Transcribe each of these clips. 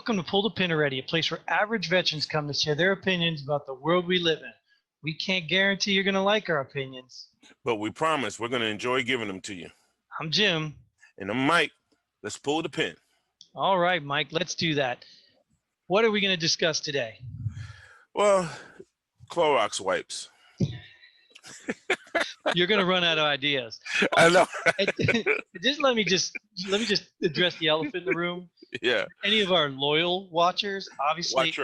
Welcome to Pull the Pin Already, a place where average veterans come to share their opinions about the world we live in. We can't guarantee you're going to like our opinions. But we promise we're going to enjoy giving them to you. I'm Jim. And I'm Mike. Let's pull the pin. All right, Mike, let's do that. What are we going to discuss today? Well, Clorox wipes. You're going to run out of ideas. I know. Let me just address the elephant in the room. Yeah. Any of our loyal watchers, obviously.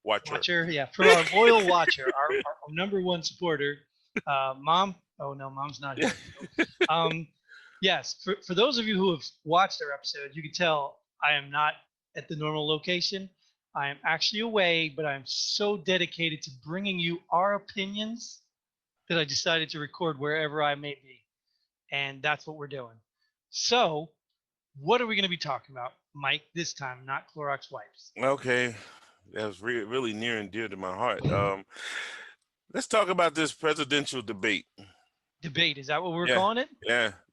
Watcher. Yeah. For our loyal watcher, our number one supporter, Mom. Oh no, Mom's not here. Yes. For those of you who have watched our episode, you can tell I am not at the normal location. I am actually away, but I'm so dedicated to bringing you our opinions that I decided to record wherever I may be. And that's what we're doing. So, what are we going to be talking about, Mike, this time, not Clorox wipes? Okay. That was really near and dear to my heart. Let's talk about this presidential debate. Debate, is that what we're calling it?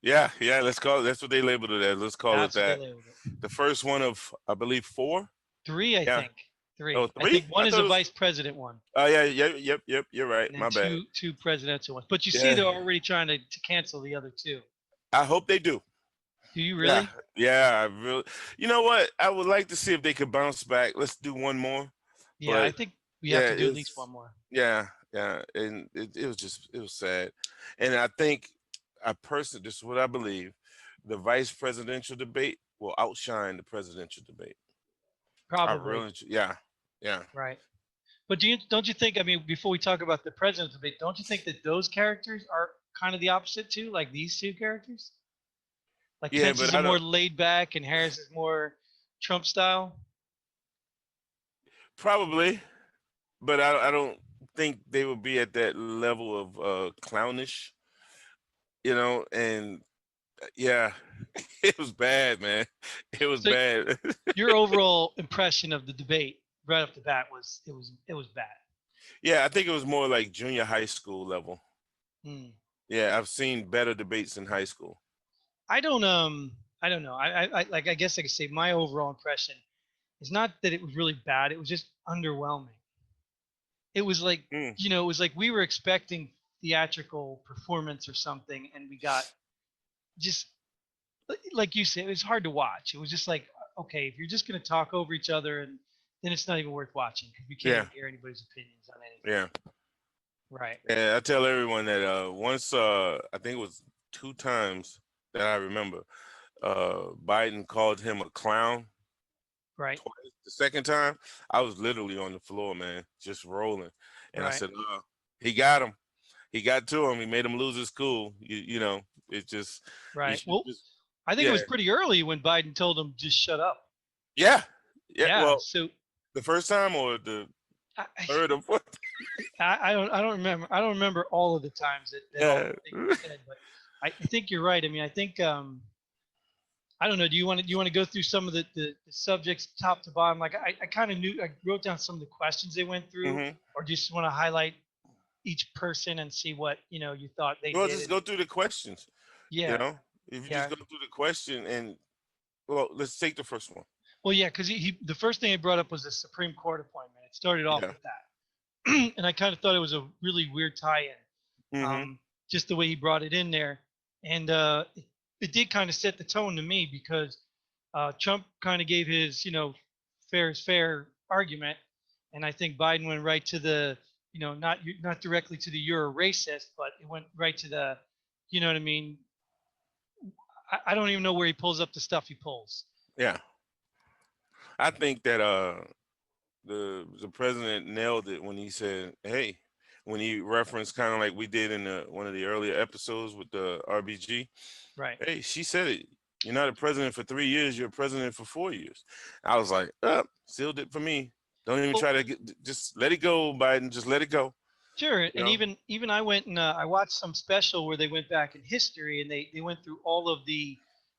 Yeah. Let's call it. That's what they labeled it as. Let's call it that. The first one of, I believe, 4? 3, I think. 3. Oh, 3? I think one is a vice president one. Oh, yeah. You're right. And My bad. Two presidential ones. But you see, they're already trying to cancel the other 2. I hope they do. Do you really? Yeah, I really. You know what? I would like to see if they could bounce back. Let's do one more. Yeah, I think we have to do at least one more. Yeah. And it was sad. And I think this is what I believe, the vice presidential debate will outshine the presidential debate. Probably. Yeah. Right. But don't you think, I mean, before we talk about the presidential debate, don't you think that those characters are kind of the opposite too? Like these 2 characters? Like Pence is more laid back and Harris is more Trump style? Probably. But I don't think they would be at that level of clownish, and yeah, it was bad, man. It was bad. Your overall impression of the debate right off the bat was it was bad. Yeah, I think it was more like junior high school level. Yeah, I've seen better debates in high school. I don't know. I guess I could say my overall impression is not that it was really bad. It was just underwhelming. It was like, it was like we were expecting theatrical performance or something, and we got just, like you said, it was hard to watch. It was just like, okay, if you're just going to talk over each other, and then it's not even worth watching because we can't hear anybody's opinions on anything. Yeah. Right. Yeah, I tell everyone that once, I think it was 2 times that I remember, Biden called him a clown. Right. Twice. The second time, I was literally on the floor, man, just rolling. And I said, he got him. He got to him. He made him lose his cool. It just. Right. Well, I think it was pretty early when Biden told him just shut up. Yeah. Well, so the first time or the third or fourth? I don't remember. I don't remember all of the times that all the things said, but I think you're right. I mean, I think I don't know. Do you want to go through some of the subjects top to bottom? Like I kind of knew. I wrote down some of the questions they went through, or just want to highlight each person and see what you thought they did. Well, just go through the questions. Yeah. If you just go through the question and let's take the first one. Well, yeah, because the first thing he brought up was the Supreme Court appointment. It started off with that, and I kind of thought it was a really weird tie-in. Just the way he brought it in there, and it did kind of set the tone to me because Trump kind of gave his, fair is fair argument. And I think Biden went right to the, not directly to the you're a racist, but it went right to the, you know what I mean? I don't even know where he pulls up the stuff he pulls. Yeah. I think that the president nailed it when he said, hey, when he referenced kind of like we did in one of the earlier episodes with the RBG. Right. Hey, she said it. You're not a president for 3 years. You're a president for 4 years. I was like, sealed it for me. Don't even try to just let it go, Biden. Just let it go. Sure. And even I went and I watched some special where they went back in history and they went through all of the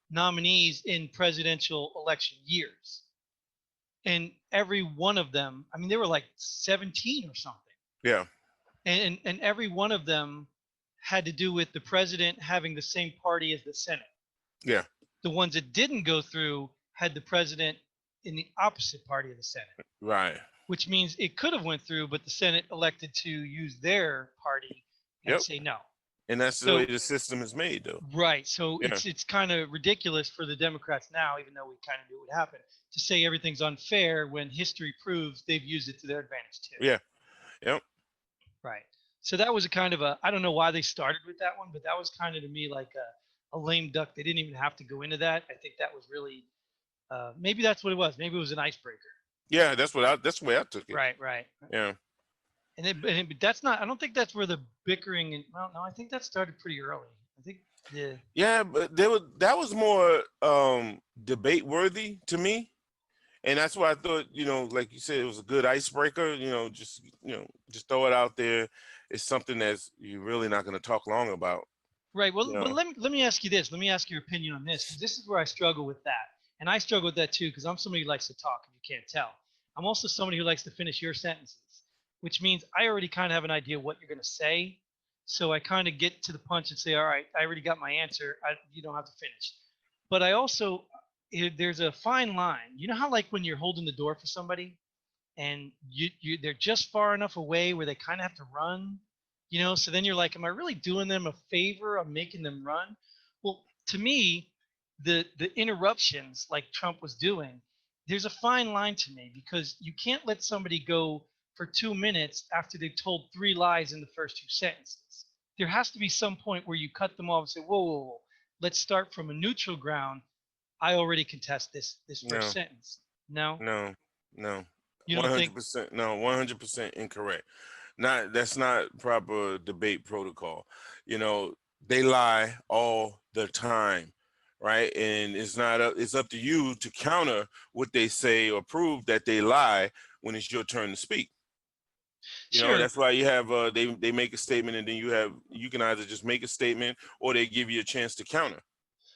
nominees in presidential election years. And every one of them, I mean, they were like 17 or something. Yeah. And every one of them had to do with the president having the same party as the Senate. Yeah. The ones that didn't go through had the president in the opposite party of the Senate, Right. which means it could have went through, but the Senate elected to use their party and Yep. say no. And that's the way So the system is made, though. right, so Yeah. it's kind of ridiculous for the Democrats now, even though we kind of knew it would happen, to say everything's unfair when history proves they've used it to their advantage too. Yeah. Yep. Right. So that was a kind of a, I don't know why they started with that one, but that was kind of to me like a lame duck. They didn't even have to go into that. I think that was really, maybe that's what it was. Maybe it was an icebreaker. Yeah, that's the way I took it. Right. Yeah. And that's not, I don't think that's where the bickering, and well, no, I think that started pretty early. I think, yeah. Yeah, but that was more debate worthy to me. And that's why I thought, like you said, it was a good icebreaker, just throw it out there. It's something that's you're really not going to talk long about. Right. Well, but let me ask you this. Let me ask your opinion on this, because this is where I struggle with that. And I struggle with that too, because I'm somebody who likes to talk, if you can't tell. I'm also somebody who likes to finish your sentences, which means I already kind of have an idea of what you're going to say. So I kind of get to the punch and say, all right, I already got my answer. You don't have to finish. But I also, there's a fine line. You know how like when you're holding the door for somebody and they're just far enough away where they kind of have to run, so then you're like, am I really doing them a favor? I'm making them run. Well, to me, the interruptions like Trump was doing, there's a fine line to me, because you can't let somebody go for 2 minutes after they've told 3 lies in the first 2 sentences. There has to be some point where you cut them off and say, whoa, let's start from a neutral ground. I already contest this first sentence. No. You don't think? 100%. No, 100% incorrect. That's not proper debate protocol. They lie all the time, right? And it's up to you to counter what they say or prove that they lie when it's your turn to speak. Sure. That's why you have they make a statement, and then you can either just make a statement or they give you a chance to counter.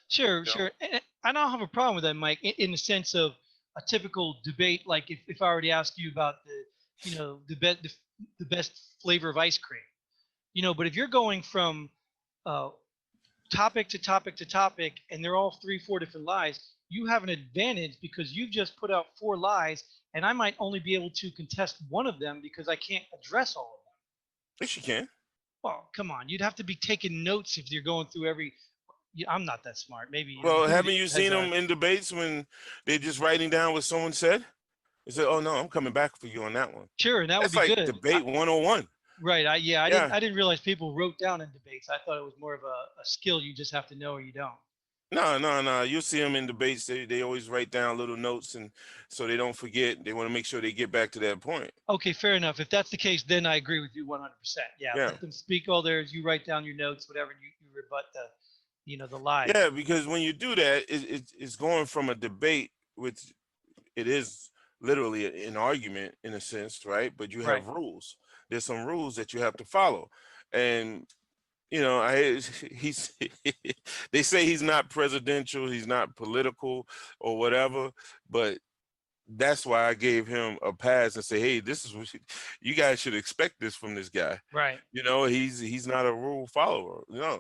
Sure. And I don't have a problem with that, Mike, in the sense of a typical debate. Like if I already asked you about the best flavor of ice cream, but if you're going from topic to topic to topic and they're all 3-4 different lies, you have an advantage because you've just put out 4 lies, and I might only be able to contest one of them because I can't address all of them. Yes, you can. Well, come on, you'd have to be taking notes if you're going through every. I'm not that smart. Maybe. Well, haven't you seen them in debates when they're just writing down what someone said? They say, "Oh no, I'm coming back for you on that one." Sure, and that's would be like good. Debate 101. Right. I didn't realize people wrote down in debates. I thought it was more of a skill you just have to know or you don't. No. You'll see them in debates. They always write down little notes, and so they don't forget. They want to make sure they get back to that point. Okay, fair enough. If that's the case, then I agree with you 100%. Yeah. Let them speak all theirs. You write down your notes, whatever. You rebut the lies. Yeah, because when you do that, it's going from a debate, which it is literally an argument in a sense, right? But you have rules. There's some rules that you have to follow, and he's they say he's not presidential, he's not political or whatever, but that's why I gave him a pass and say, hey, this is what you guys should expect this from this guy. Right. He's not a rule follower. Right.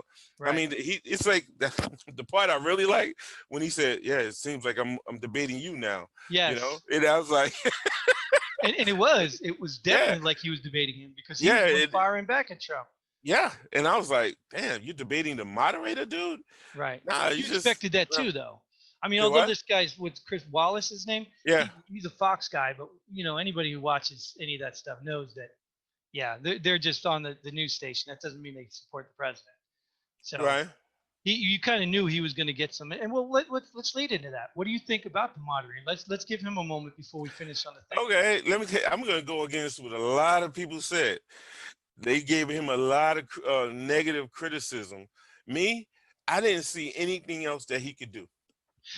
I mean, it's like the part I really like when he said, yeah, it seems like I'm debating you now. Yes. And I was like, and it was definitely like he was debating him, because he was firing back at Trump. Yeah, and I was like, damn, you're debating the moderator, dude? Right. Nah, you expected that too, though. I mean, although this guy's, what's Chris Wallace, his name? Yeah. He's a Fox guy, but anybody who watches any of that stuff knows that, yeah, they're just on the news station. That doesn't mean they support the president. So you kind of knew he was going to get some. And well, let's lead into that. What do you think about the moderator? Let's give him a moment before we finish on the thing. Okay, I'm going to go against what a lot of people said. They gave him a lot of negative criticism. Me, I didn't see anything else that he could do.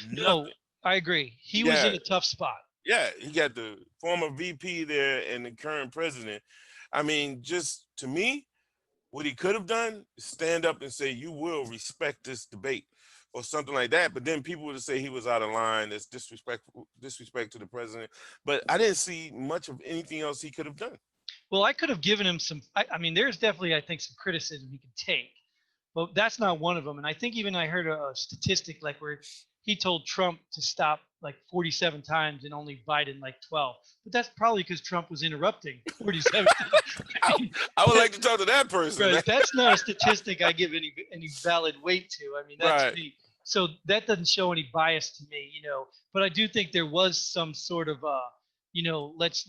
No, I agree. He was in a tough spot. Yeah, he got the former VP there and the current president. I mean, just to me, what he could have done is stand up and say, you will respect this debate or something like that. But then people would say he was out of line. That's disrespect to the president. But I didn't see much of anything else he could have done. Well, I could have given him some. I mean, there's definitely, I think, some criticism he could take. but that's not one of them. And I think even I heard a statistic like where he told Trump to stop like 47 times and only Biden like 12. But that's probably because Trump was interrupting 47 times. I mean, I would like to talk to that person. right, that's not a statistic I give any valid weight to. I mean, that's Right. me. So that doesn't show any bias to me, you know. But I do think there was some sort of you know, let's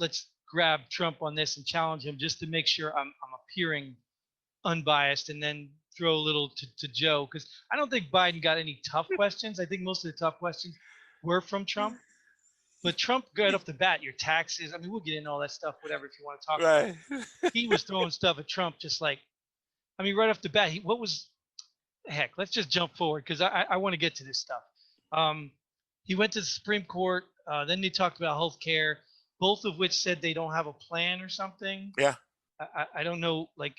grab Trump on this and challenge him just to make sure I'm appearing unbiased, and then throw a little to Joe, because I don't think Biden got any tough questions. I think most of the tough questions were from Trump. But Trump got off the bat, your taxes. I mean, we'll get into all that stuff, whatever, if you want to talk about it. Right. He was throwing stuff at Trump just like, I mean, right off the bat, what was, heck, let's just jump forward because I want to get to this stuff. He went to the Supreme Court. Then they talked about health care, both of which said they don't have a plan or something. Yeah. I don't know. Like,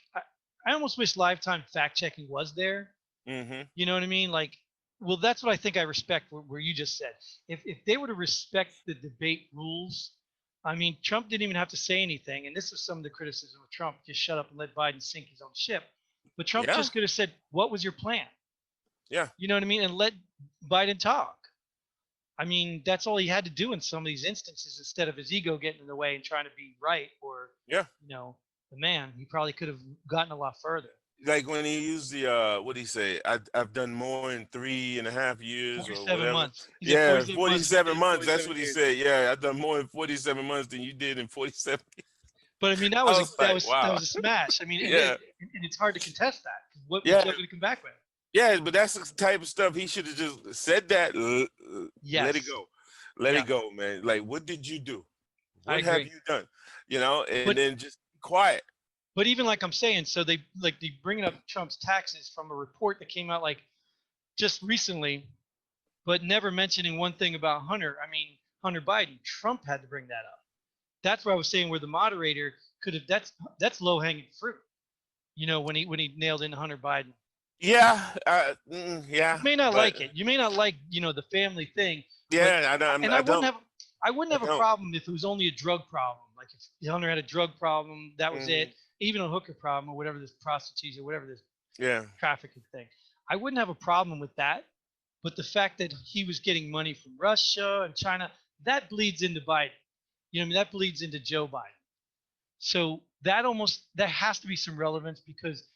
I almost wish Lifetime fact checking was there. Mm-hmm. You know what I mean? Like, well, that's what I think I respect where you just said. If they were to respect the debate rules, I mean, Trump didn't even have to say anything. And this is some of the criticism of Trump. Just shut up and let Biden sink his own ship. But Trump Yeah. just could have said, what was your plan? Yeah. You know what I mean? And let Biden talk. I mean, that's all he had to do in some of these instances instead of his ego getting in the way and trying to be right or, Yeah. you know, the man. He probably could have gotten a lot further. Like when he used the what did he say? I've done more in 3.5 years or 47 whatever. months. He said Yeah, 47 47 months. That's 47 what he years. said. Yeah, I've done more in 47 months than you did in 47. But I mean, that I was, was that like, was wow. that was a smash. I mean, Yeah. and it's hard to contest that. What Yeah. was Joe going to come back with? Yeah, but that's the type of stuff he should have just said that. Yes. Let it go. Let Yeah. it go, man. Like, what did you do? I What have agree. you done? You know, and But- then just be quiet. But even like I'm saying, so they bringing up Trump's taxes from a report that came out like just recently, but never mentioning one thing about Hunter. I mean, Hunter Biden. Trump had to bring that up. That's where I was saying where the moderator could have. That's low hanging fruit. You know, when he nailed in Hunter Biden. Yeah, yeah. You may not but- like it. You may not like, you know, the family thing. Yeah, I don't. And I wouldn't have I a don't. problem if it was only a drug problem. Like if Hunter had a drug problem, that was Mhm. it. Even a hooker problem or whatever, this prostitution or whatever this Yeah, trafficking thing. I wouldn't have a problem with that. But the fact that he was getting money from Russia and China, that bleeds into Biden. You know what I mean? That bleeds into Joe Biden. So that has to be some relevance because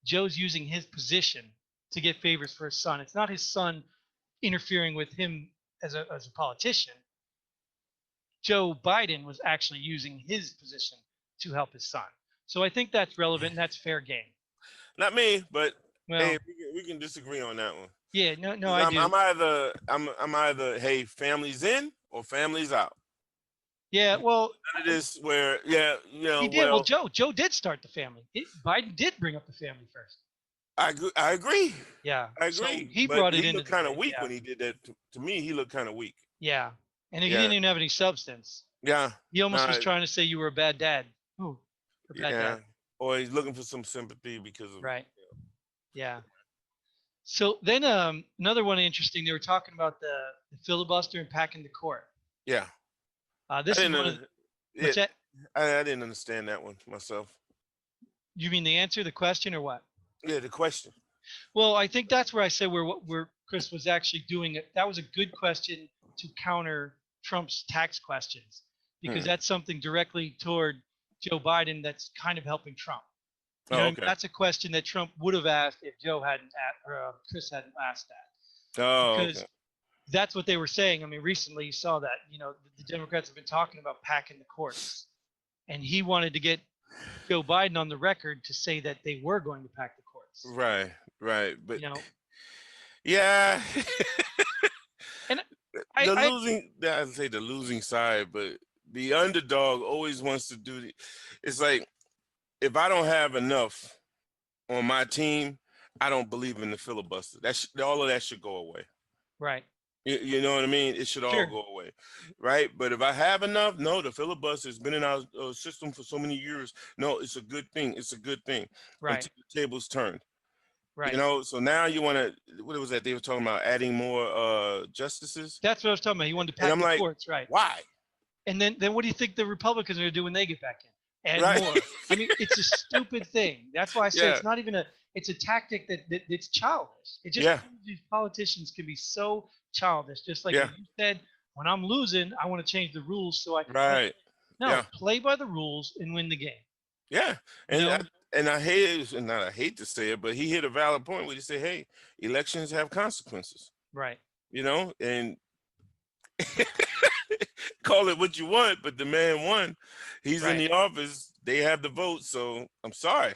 Joe's using his position to get favors for his son. It's not his son interfering with him as a politician. Joe Biden was actually using his position to help his son. So I think that's relevant and that's fair game. not me, but Well, hey, we can disagree on that one. yeah, no, 'Cause I do. I'm either hey, families in or families out. Yeah, well, None of this where you know. he did. Well, Well, Joe did start the family. Biden did bring up the family first. I agree. Yeah, I so agree. he but brought it he in. looked kind of weak when he did that. To me, he looked kind of weak. Yeah, and he Yeah. didn't even have any substance. Yeah, He almost was Nah, trying to say you were a bad dad. Ooh, a bad yeah. dad. Or he's looking for some sympathy because of Right. Yeah. So then another one interesting. They were talking about the filibuster and packing the court. Yeah. This I is didn't. one of Yeah, what's that? I didn't understand that one myself. You mean the answer, the question, or what? Yeah, the question. Well, I think that's where I said where Chris was actually doing it. That was a good question to counter Trump's tax questions because Hmm. that's something directly toward Joe Biden that's kind of helping Trump. You Oh, know what I mean? okay. That's a question that Trump would have asked if Joe hadn't or Chris hadn't asked that. Oh, Because okay. that's what they were saying. I mean, recently you saw that, you know, the Democrats have been talking about packing the courts. And he wanted to get Joe Biden on the record to say that they were going to pack the courts. Right, right. But You know, yeah. and the I losing, I'd say the losing side, but the underdog always wants to do it's like if I don't have enough on my team, I don't believe in the filibuster. All of that should go away. right. You know what I mean? It should all Sure. go away, right? But if I have enough, no, the filibuster has been in our system for so many years. No, it's a good thing. It's a good thing Right. until the tables turned. Right. You know, so now you want to, what was that? They were talking about adding more justices. That's what I was talking about. He wanted to And pack I'm the like, courts, right? why? And then what do you think the Republicans are going to do when they get back in? Add Right. more. I mean, it's a stupid thing. That's why I say Yeah. it's not even it's a tactic that's childish. It just Yeah. proves these politicians can be so childish. Just like Yeah. when you said, when I'm losing, I want to change the rules so I can win. Right. No, Yeah. play by the rules and win the game. Yeah. You And know? I hate, and not I hate to say it, but he hit a valid point where he said, "Hey, elections have consequences." Right. And call it what you want, but the man won. He's in Right. the office. They have the vote. So I'm sorry.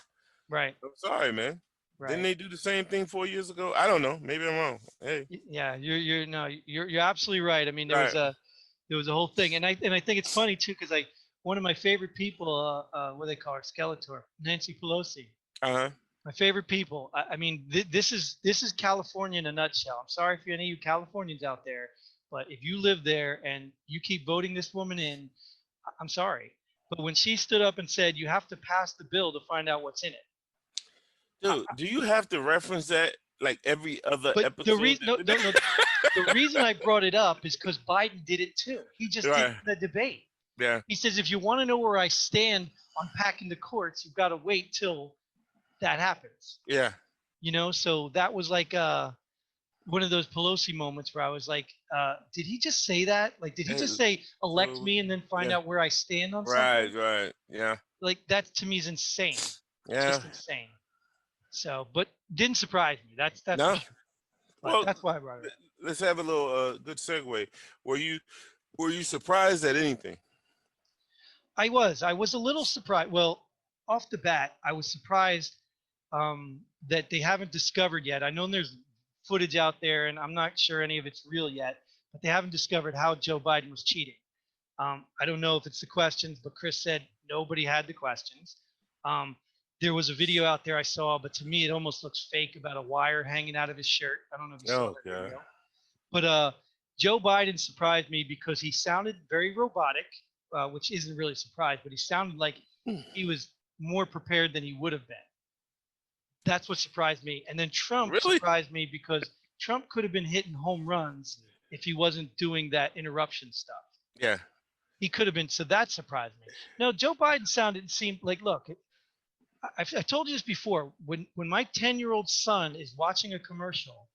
Right. I'm sorry, man. Didn't Right. they do the same thing 4 years ago? I don't know. Maybe I'm wrong. Hey. Yeah, you're no, you're absolutely right. I mean, Right. there was a whole thing, and I think it's funny too because I one of my favorite people, what do they call her, Skeletor, Nancy Pelosi. Uh-huh. My favorite people. I mean, this is California in a nutshell. I'm sorry for any of you Californians out there, but if you live there and you keep voting this woman in, I'm sorry. But when she stood up and said you have to pass the bill to find out what's in it, Dude, do you have to reference that like every other but the episode? reason no, the reason I brought it up is because Biden did it too. He just did Right. the debate. Yeah. He says if you want to know where I stand on packing the courts, you've got to wait till that happens. Yeah. So that was like one of those Pelosi moments where I was like, did he just say that? Like, did he just say elect me and then find Yeah. out where I stand on Right, something? right. Yeah. Like that to me is insane. Yeah. Just insane. So, but didn't surprise me. That's No. for sure. But Well, that's why I brought it up. let's have a little good segue. Were you surprised at anything? I was a little surprised. Well, off the bat, I was surprised that they haven't discovered yet. I know there's footage out there, and I'm not sure any of it's real yet, but they haven't discovered how Joe Biden was cheating. I don't know if it's the questions, but Chris said nobody had the questions. There was a video out there I saw, but to me, it almost looks fake about a wire hanging out of his shirt. I don't know if you saw that video. But Joe Biden surprised me because he sounded very robotic, which isn't really a surprise, but he sounded like he was more prepared than he would have been. That's what surprised me. And then Trump surprised me because Trump could have been hitting home runs if he wasn't doing that interruption stuff. Yeah. He could have been. So that surprised me. No, Joe Biden seemed like, look, I told you this before. When my 10-year-old son is watching a commercial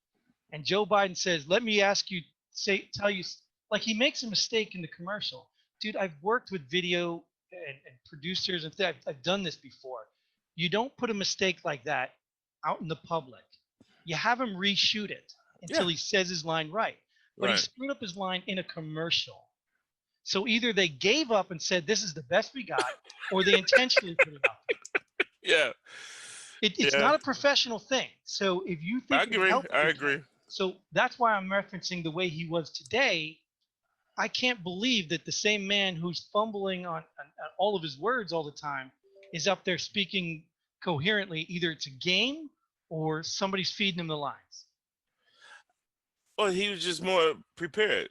and Joe Biden says, let me tell you, like he makes a mistake in the commercial. Dude, I've worked with video and producers and I've done this before. You don't put a mistake like that out in the public. You have him reshoot it until he says his line right. But he screwed up his line in a commercial. So either they gave up and said, this is the best we got, or they intentionally put it out there. Yeah. It's not a professional thing. So if you think I agree. So that's why I'm referencing the way he was today. I can't believe that the same man who's fumbling on all of his words all the time is up there speaking coherently. Either it's a game or somebody's feeding him the lines. Well, he was just more prepared.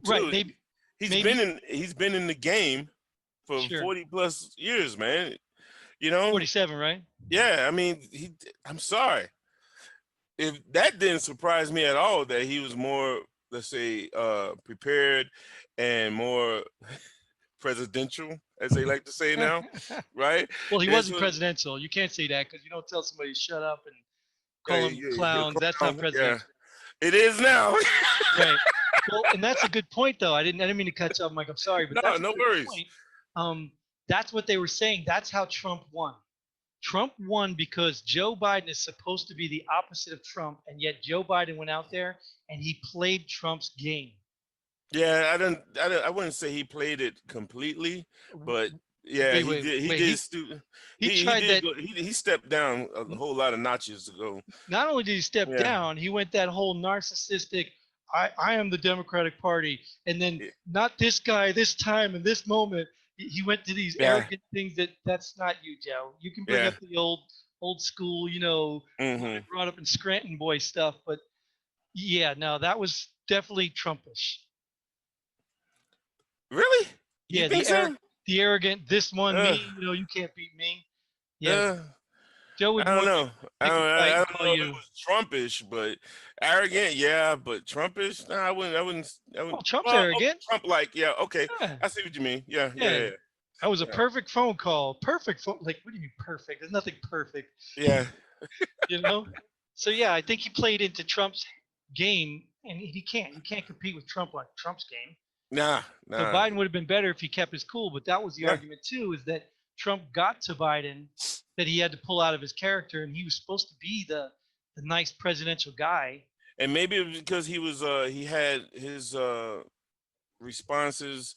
Right. Dude, he's been in the game for 40 plus years, man. 47, right? Yeah, I mean, I'm sorry. If that didn't surprise me at all, that he was more, let's say, prepared and more presidential, as they like to say now, right? Well, he wasn't presidential. You can't say that because you don't tell somebody to shut up and call them clowns. That's not presidential. Yeah. It is now. Right. Well, and that's a good point, though. I didn't mean to cut you off, Mike. I'm sorry, but that's no worries. Point. That's what they were saying. That's how Trump won. Trump won because Joe Biden is supposed to be the opposite of Trump, and yet Joe Biden went out there and he played Trump's game. Yeah, I wouldn't say he played it completely, but yeah, he stepped down a whole lot of notches ago. Not only did he step down, he went that whole narcissistic, I am the Democratic Party, and then not this guy, this time, and this moment. He went to these arrogant things that's not you, Joe. You can bring up the old school, brought up in Scranton boy stuff, but no, that was definitely Trumpish. Really? Yeah, the arrogant, this one, me, you can't beat me. Yeah. Joe would. I don't know. I don't know if it was Trumpish, but arrogant, yeah. But Trumpish, I wouldn't. Oh, Trump's arrogant. Trump-like, yeah. Okay, I see what you mean. Yeah. That was a perfect phone call. Perfect phone. Like, what do you mean perfect? There's nothing perfect. Yeah. you know. So yeah, I think he played into Trump's game, and he can't. You can't compete with Trump like Trump's game. Nah, So nah. Biden would have been better if he kept his cool. But that was the Yeah. argument too, is that Trump got to Biden that he had to pull out of his character, and he was supposed to be the nice presidential guy. And maybe it was because he had his responses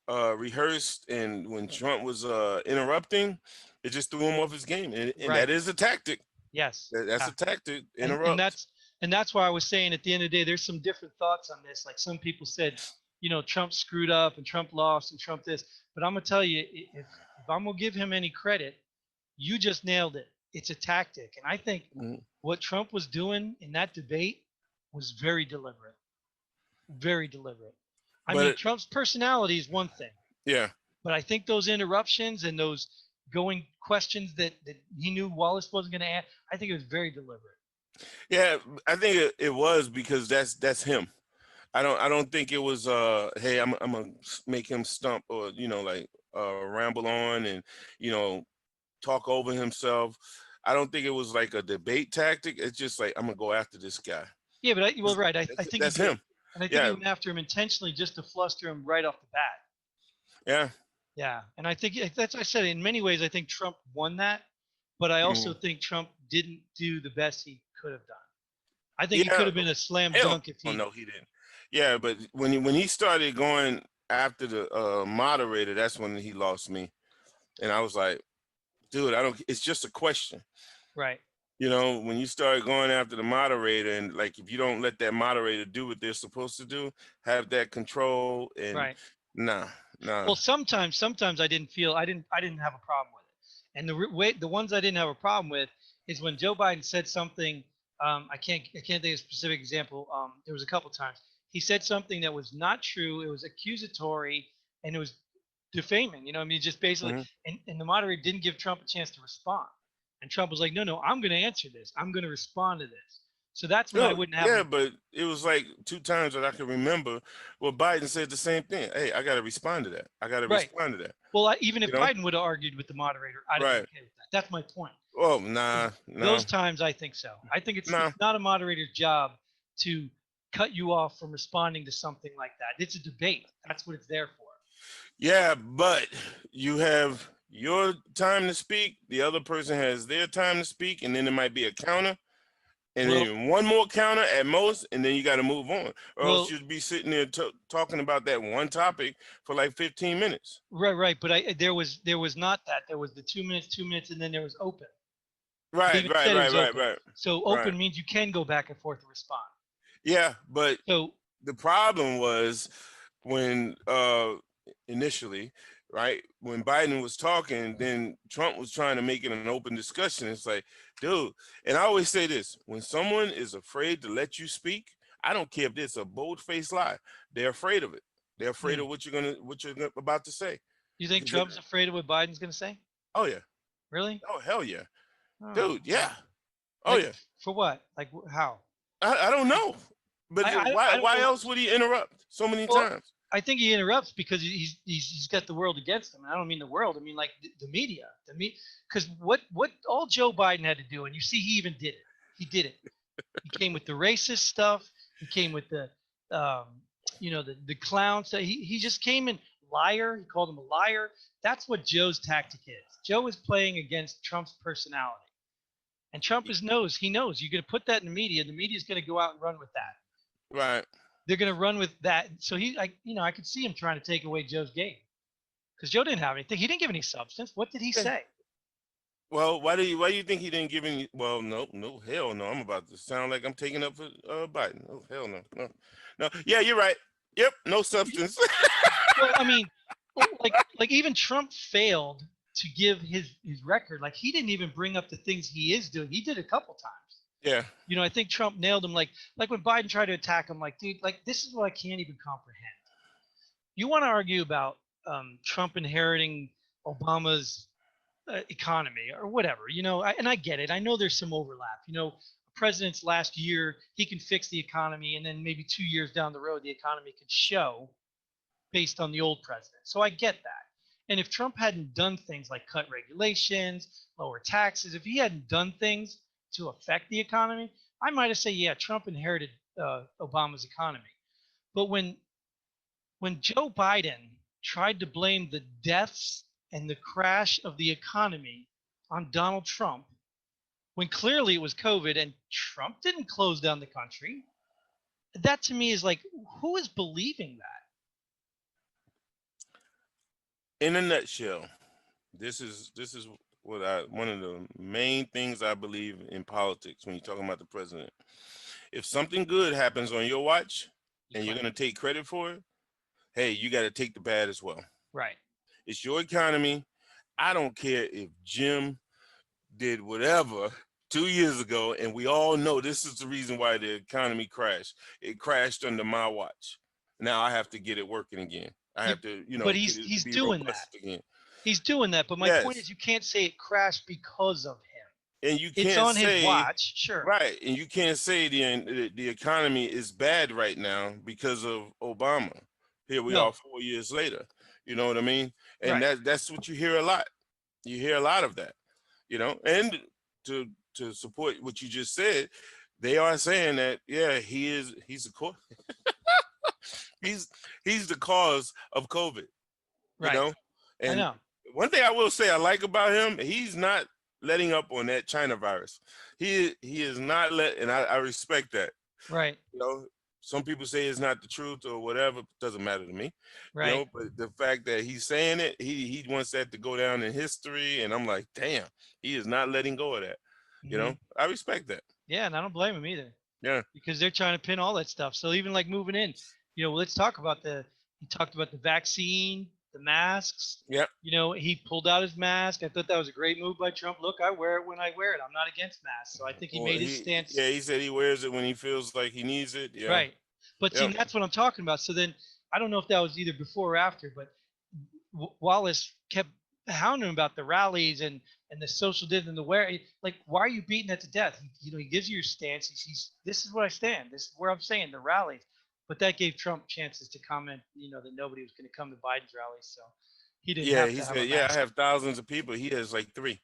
rehearsed, and when Trump was interrupting, it just threw him off his game, and that Right. is a tactic. Yes. That's Yeah. a tactic. And Interrupt. that's why I was saying at the end of the day, there's some different thoughts on this. Like some people said, Trump screwed up and Trump lost and Trump this. But I'm gonna tell you, if I'm gonna give him any credit, you just nailed it. It's a tactic, and I think Mhm. what Trump was doing in that debate was very deliberate. Very deliberate. I But mean, Trump's personality is one thing, yeah, but I think those interruptions and those going questions that he knew Wallace wasn't going to ask, I think it was very deliberate. yeah, I think it was because that's him. I don't think it was hey, I'm gonna make him stump, or like ramble on and you know talk over himself. I don't think it was like a debate tactic. It's just like, I'm gonna go after this guy. Yeah, but well, right. I That's, think he that's did, him. and I think he Yeah, went after him intentionally just to fluster him right off the bat. yeah. Yeah, and I think that's what I said. In many ways, I think Trump won that, but I also Mhm. think Trump didn't do the best he could have done. I think he could Yeah. have been a slam Hell, dunk if oh he. no, he didn't. Yeah, but when he started going after the moderator, that's when he lost me, and I was like, dude, I don't. It's just a question. Right. When you start going after the moderator, and like, if you don't let that moderator do what they're supposed to do, have that control, and Right. nah, nah. Well, sometimes I didn't have a problem with it, and the ones I didn't have a problem with is when Joe Biden said something. I can't think of a specific example. There was a couple times he said something that was not true. It was accusatory and it was defaming. I mean, just basically, hmm and the moderator didn't give Trump a chance to respond, and Trump was like, no, no, I'm going to answer this. I'm going to respond to this. So that's when I No, wouldn't have yeah, a. but it was like two times that I can remember where Biden said the same thing. Hey, I got to respond to that. I got to Right. respond to that. Well, even if You know? Biden would have argued with the moderator, I'd have been Right. okay with that. That's my point. Oh, nah, Those no, times, I think so. I think nah. it's not a moderator's job to cut you off from responding to something like that. It's a debate. That's what it's there for. Yeah, but you have your time to speak. The other person has their time to speak, and then there might be a counter, and Well, then one more counter at most, and then you got to move on, or else well, you'd be sitting there talking about that one topic for like 15 minutes. right, right. But there was not that. There was the 2 minutes, 2 minutes, and then there was open. They Right, even right, said it right, was right, open. right, So right. open means you can go back and forth and respond. Yeah, but So the problem was when initially, right, when Biden was talking, then Trump was trying to make it an open discussion. It's like, dude, and I always say this: when someone is afraid to let you speak, I don't care if it's a bold-faced lie, they're afraid of it. They're afraid hmm, of what you're about to say. you think Because Trump's afraid of what Biden's going to say? oh yeah, Really? oh hell yeah, Oh, dude, yeah, oh like yeah. for what? Like how? I don't know, but I don't why know. else would he interrupt so many Well, times? I think he interrupts because he's got the world against him. And I don't mean the world. I mean like the media. Because what all Joe Biden had to do, and you see he even did it. He did it. He came with the racist stuff. He came with um, the clown stuff. He just came in liar. He called him a liar. That's what Joe's tactic is. Joe is playing against Trump's personality, and Trump knows. He knows you're going to put that in the media. The media is going to go out and run with that. Right. They're going to run with that. So I could see him trying to take away Joe's game because Joe didn't have anything. He didn't give any substance. What did he Yeah. say? Well, why do you think he didn't give any? Well, no, no, hell no. I'm about to sound like I'm taking up for Biden. Oh, hell no, no, no. Yeah, you're right. Yep, no substance. Well, I mean, like even Trump failed to give his record. Like he didn't even bring up the things he is doing. He did a couple times. Yeah, I think Trump nailed him. Like when Biden tried to attack him, like dude, like this is what I can't even comprehend. You want to argue about Trump inheriting Obama's economy or whatever, and I get it. I know there's some overlap. A president's last year, he can fix the economy, and then maybe 2 years down the road, the economy could show based on the old president. So I get that. And if Trump hadn't done things like cut regulations, lower taxes, if he hadn't done things, to affect the economy, I might have said, yeah, Trump inherited Obama's economy. But when Joe Biden tried to blame the deaths and the crash of the economy on Donald Trump, when clearly it was COVID and Trump didn't close down the country, that to me is like, who is believing that? In a nutshell, this is what one of the main things I believe in politics when you're talking about the president. If something good happens on your watch and you're going to take credit for it, hey, you got to take the bad as well. Right. It's your economy. I don't care if Jim did whatever 2 years ago, and we all know this is the reason why the economy crashed. It crashed under my watch. Now I have to get it working again. I have to, but get it he's be doing robust that. again. He's doing that. But my point is, you can't say it crashed because of him. And you It's can't on his say, watch, sure. right? And you can't say the economy is bad right now because of Obama. Here we are 4 years later. You know what I mean? And that's what you hear a lot. You hear a lot of that. And to support what you just said, they are saying that he's the he's the cause of COVID. Right. And I know. One thing I will say I like about him, he's not letting up on that China virus. He is not and I respect that. Right. Some people say it's not the truth or whatever. It doesn't matter to me. Right. But the fact that he's saying it, he wants that to go down in history. And I'm like, damn, he is not letting go of that. Mm-hmm. I respect that. Yeah, and I don't blame him either. Yeah. Because they're trying to pin all that stuff. So even like moving in, let's talk about he talked about the vaccine, the masks. Yeah. He pulled out his mask. I thought that was a great move by Trump. Look, I wear it when I wear it. I'm not against masks. So I think he made his stance. Yeah, he said he wears it when he feels like he needs it. Yeah. Right. But see, that's what I'm talking about. So then I don't know if that was either before or after, but Wallace kept hounding him about the rallies and the social distance and the wear. Like, why are you beating that to death? He gives you your stance. He's this is where I stand. This is where I'm saying the rallies. But that gave Trump chances to comment, that nobody was going to come to Biden's rallies. So he didn't have to he have said, a mask. I have thousands of people. He has like 3.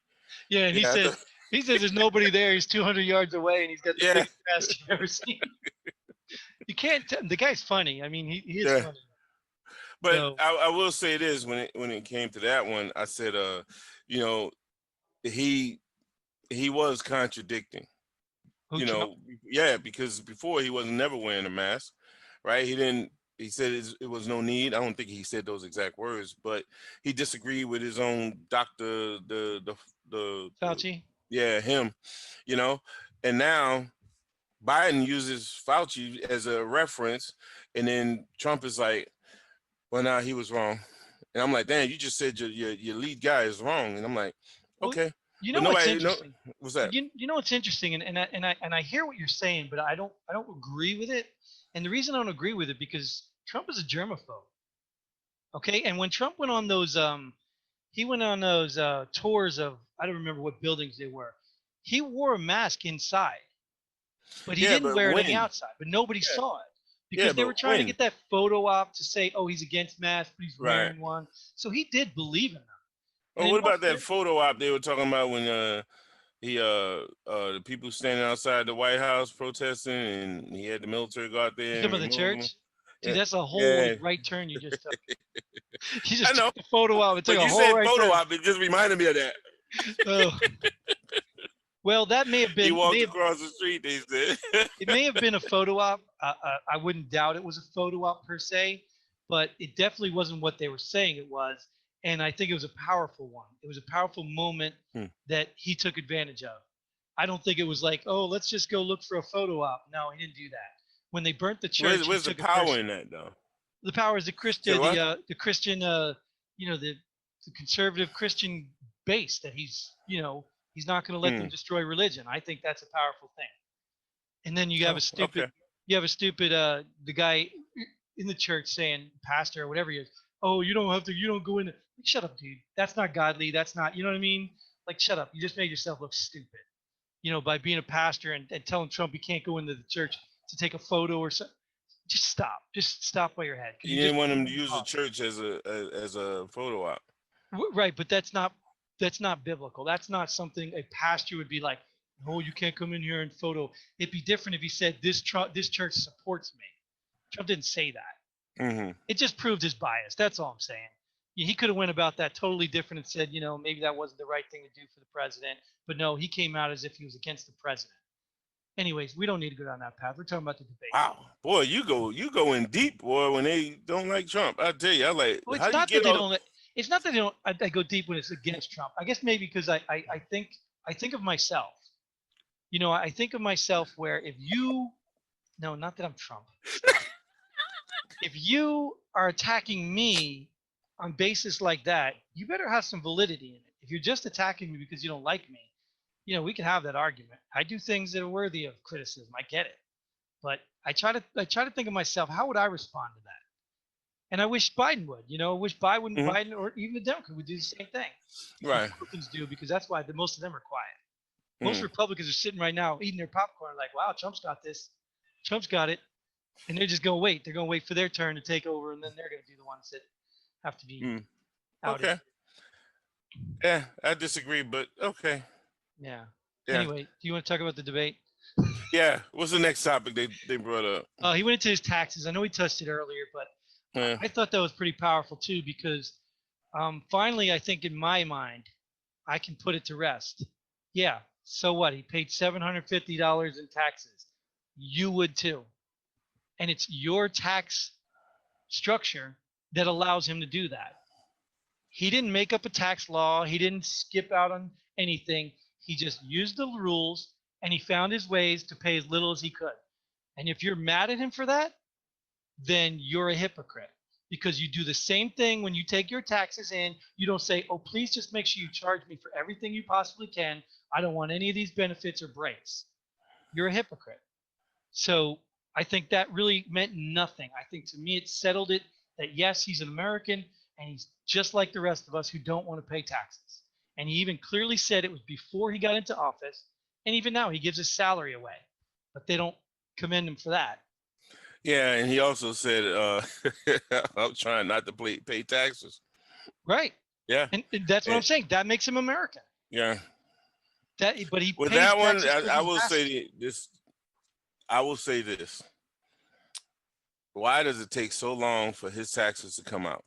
Yeah, and he says there's nobody there. He's 200 yards away, and he's got the biggest mask you've ever seen. You can't tell. The guy's funny. I mean, he is funny. But I will say this: when it came to that one, I said, he was contradicting. Trump? Because before he wasn't never wearing a mask, right? He said it was no need. I don't think he said those exact words, but he disagreed with his own doctor, the Fauci. Him, and now Biden uses Fauci as a reference, and then Trump is like, well, now he was wrong. And I'm like, damn, you just said your lead guy is wrong. And I'm like, okay. What's interesting? What's that? You know what's interesting, and I hear what you're saying, but I don't agree with it. And the reason I don't agree with it because Trump is a germaphobe. Okay, and when Trump went on those tours of, I don't remember what buildings they were. He wore a mask inside, but he didn't wear it on the outside. But nobody saw it because they were trying to get that photo op to say, oh, he's against masks, but he's wearing one. So he did believe in them. Oh, what about that photo op they were talking about when the people standing outside the White House protesting and he had the military go out there? You talking about the church? Dude, that's a whole right turn you just took. You just took the photo op. It took a whole right turn. Photo op. It just reminded me of that. Oh. Well, that may have been. He walked across the street. They said it may have been a photo op. I wouldn't doubt it was a photo op per se, but it definitely wasn't what they were saying it was. And I think it was a powerful one. It was a powerful moment that he took advantage of. I don't think it was like, oh, let's just go look for a photo op. No, he didn't do that. When they burnt the church, where's the power in that though? The power is the Christian, the Christian, the conservative Christian base that he's not going to let them destroy religion. I think that's a powerful thing. And then you have the guy in the church saying, pastor or whatever he is, oh, you don't go in. Shut up, dude. That's not godly. That's not, you know what I mean? Like, shut up. You just made yourself look stupid, by being a pastor and telling Trump he can't go into the church to take a photo or something. Just stop. Just stop while you're ahead. You didn't want him to use the church as a photo op. Right, but that's not biblical. That's not something a pastor would be like, Oh, you can't come in here and photo. It'd be different if he said this church supports me. Trump didn't say that. Mm-hmm. It just proved his bias. That's all I'm saying. Yeah, he could have went about that totally different and said, maybe that wasn't the right thing to do for the president. But no, he came out as if he was against the president. Anyways, we don't need to go down that path. We're talking about the debate. Wow, boy, you go in deep, boy. When they don't like Trump, I tell you, I like. Well, How it's do you not that get they all? don't. It's not that they don't. I go deep when it's against Trump. I guess maybe because I think of myself. I think of myself where if you, no, not that I'm Trump. If you are attacking me on basis like that, you better have some validity in it. If you're just attacking me because you don't like me, we can have that argument. I do things that are worthy of criticism. I get it, but I try to think of myself. How would I respond to that? And I wish Biden would. I wish Biden or even the Democrats would do the same thing. Right. Republicans do, because that's why most of them are quiet. Most Mm. Republicans are sitting right now eating their popcorn like, wow, Trump's got this. Trump's got it. And they're just going to wait. They're going to wait for their turn to take over, and then they're going to be the ones that have to be outed. Okay. Yeah, I disagree, but okay. Yeah. Yeah. Anyway, do you want to talk about the debate? Yeah. What's the next topic they brought up? He went into his taxes. I know we touched it earlier, but I thought that was pretty powerful too, because finally, I think in my mind, I can put it to rest. Yeah. So what? He paid $750 in taxes. You would too. And it's your tax structure that allows him to do that. He didn't make up a tax law. He didn't skip out on anything. He just used the rules, and he found his ways to pay as little as he could. And if you're mad at him for that, then you're a hypocrite, because you do the same thing when you take your taxes in. You don't say, oh, please just make sure you charge me for everything you possibly can. I don't want any of these benefits or breaks. You're a hypocrite. So I think that really meant nothing. I think to me it settled it that yes, he's an American, and he's just like the rest of us who don't want to pay taxes. And he even clearly said it was before he got into office. And even now he gives his salary away, but they don't commend him for that. Yeah, and he also said, I'm trying not to pay taxes. Right. Yeah. And that's what I'm saying. That makes him American. Yeah. But he with pays that one, taxes I will say this. I will say this. Why does it take so long for his taxes to come out?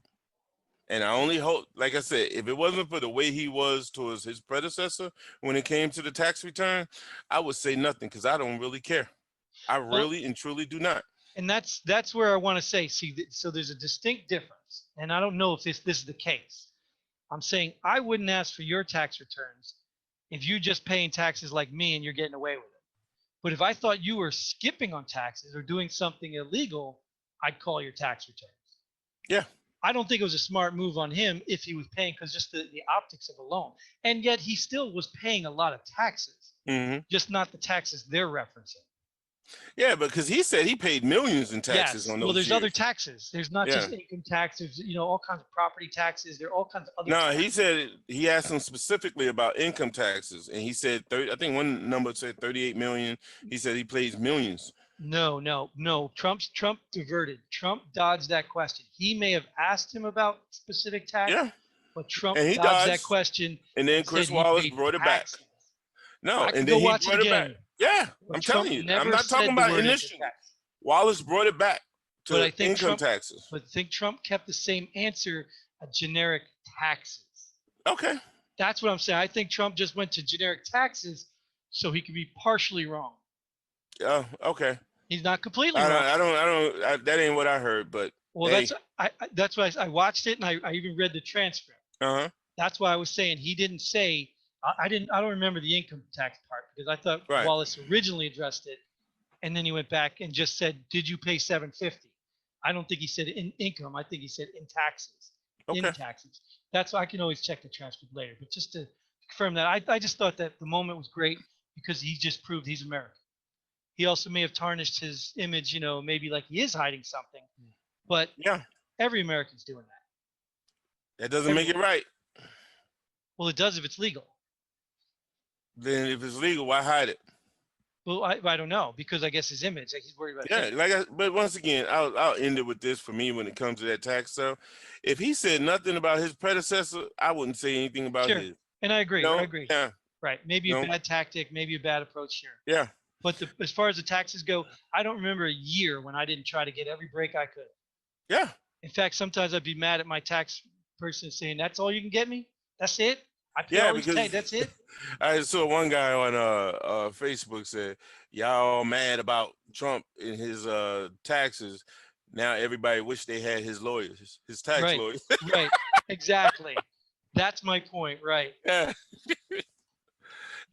And I only hope, like I said, if it wasn't for the way he was towards his predecessor when it came to the tax return, I would say nothing, because I don't really care. I really and truly do not. And that's where I want to say, so there's a distinct difference. And I don't know if this is the case. I'm saying I wouldn't ask for your tax returns if you're just paying taxes like me and you're getting away with it. But if I thought you were skipping on taxes or doing something illegal, I'd call your tax returns. Yeah. I don't think it was a smart move on him if he was paying, because just the optics of a loan. And yet he still was paying a lot of taxes, just not the taxes they're referencing. Yeah, because he said he paid millions in taxes on those. Well, there's years. Other taxes. There's not just income tax. There's all kinds of property taxes. There are all kinds of other. No, taxes. He said he asked him specifically about income taxes, and he said I think one number said 38 million. He said he pays millions. No. Trump diverted. Trump dodged that question. He may have asked him about specific tax, but Trump dodged that question. And then Chris Wallace brought it back. No, and then he brought it back. Yeah, I'm telling you. I'm not talking about initially. Wallace brought it back to income taxes. But I think Trump kept the same answer, generic taxes. Okay. That's what I'm saying. I think Trump just went to generic taxes so he could be partially wrong. Oh, okay. He's not completely wrong. I don't. That ain't what I heard. But well, that's why I watched it, and I even read the transcript. That's why I was saying he didn't say. I don't remember the income tax part, because I thought Wallace originally addressed it, and then he went back and just said, "Did you pay $750?" I don't think he said in income. I think he said in taxes. Okay. In taxes. That's why I can always check the transcript later. But just to confirm that, I just thought that the moment was great because he just proved he's American. He also may have tarnished his image, maybe like he is hiding something. But every American's doing that. That doesn't make it right. Well, it does if it's legal. Then if it's legal, why hide it? Well, I don't know, because I guess his image, like he's worried about. Yeah, but once again, I'll end it with this for me when it comes to that tax stuff. If he said nothing about his predecessor, I wouldn't say anything about his. And I agree. I agree. Yeah. Right. Maybe a No. bad tactic, maybe a bad approach, sure. Yeah. But as far as the taxes go, I don't remember a year when I didn't try to get every break I could. Yeah. In fact, sometimes I'd be mad at my tax person saying, "That's all you can get me? That's it? I pay Yeah, all these tax. because That's it?" I saw one guy on Facebook said, "Y'all mad about Trump and his taxes. Now everybody wish they had his lawyers, his tax Right. lawyers." Right. Exactly. That's my point. Right. Yeah.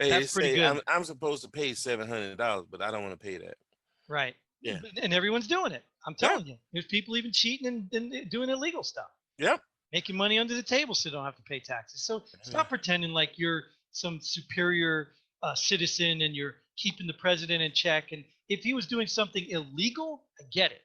Hey, That's it pretty say good. I'm supposed to pay $700, but I don't want to pay that. Right. Yeah. And everyone's doing it. I'm Yeah. telling you. There's people even cheating and doing illegal stuff. Yep. Making money under the table so they don't have to pay taxes. So stop pretending like you're some superior citizen and you're keeping the president in check. And if he was doing something illegal, I get it.